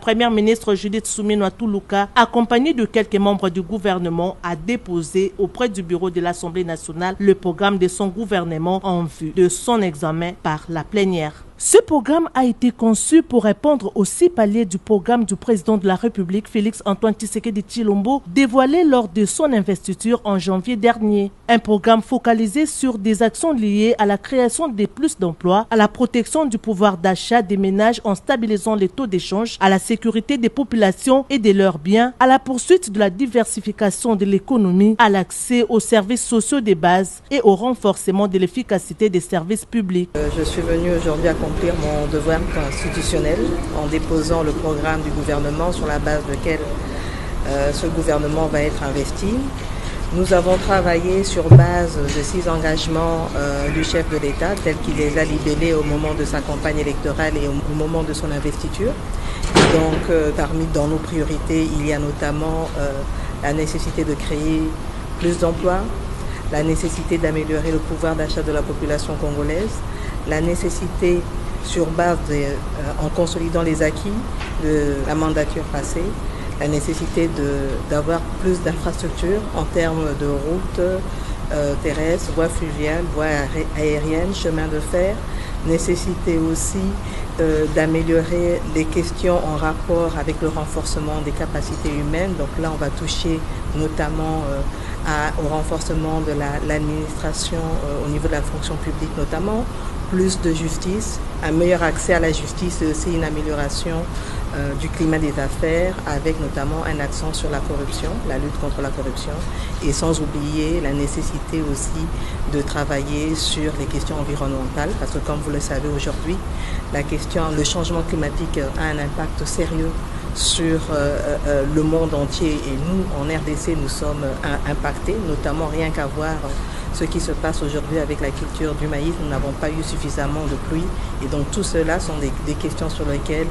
première ministre Judith Suminwa Tuluka, accompagnée de quelques membres du gouvernement, a déposé auprès du bureau de l'Assemblée nationale le programme de son gouvernement en vue de son examen par la plénière. Ce programme a été conçu pour répondre aux 6 paliers du programme du président de la République, Félix Antoine Tshisekedi Tshilombo, dévoilé lors de son investiture en janvier dernier. Un programme focalisé sur des actions liées à la création de plus d'emplois, à la protection du pouvoir d'achat des ménages en stabilisant les taux d'échange, à la sécurité des populations et de leurs biens, à la poursuite de la diversification de l'économie, à l'accès aux services sociaux de base et au renforcement de l'efficacité des services publics. Je suis venue aujourd'hui accomplir mon devoir constitutionnel en déposant le programme du gouvernement sur la base duquel ce gouvernement va être investi. Nous avons travaillé sur base de 6 engagements du chef de l'État tels qu'il les a libellés au moment de sa campagne électorale et au moment de son investiture. Et donc, dans nos priorités, il y a notamment la nécessité de créer plus d'emplois, la nécessité d'améliorer le pouvoir d'achat de la population congolaise, la nécessité en consolidant les acquis de la mandature passée, la nécessité d'avoir plus d'infrastructures en termes de routes terrestres, voies fluviales, voies aériennes, chemins de fer, nécessité aussi d'améliorer les questions en rapport avec le renforcement des capacités humaines. Donc là, on va toucher notamment au renforcement de l'administration au niveau de la fonction publique notamment, plus de justice, un meilleur accès à la justice et aussi une amélioration du climat des affaires avec notamment un accent sur la corruption, la lutte contre la corruption et sans oublier la nécessité aussi de travailler sur les questions environnementales parce que comme vous le savez aujourd'hui, le changement climatique a un impact sérieux sur le monde entier et nous en RDC nous sommes impactés, notamment rien qu'à voir ce qui se passe aujourd'hui avec la culture du maïs, nous n'avons pas eu suffisamment de pluie et donc tout cela sont des questions sur lesquelles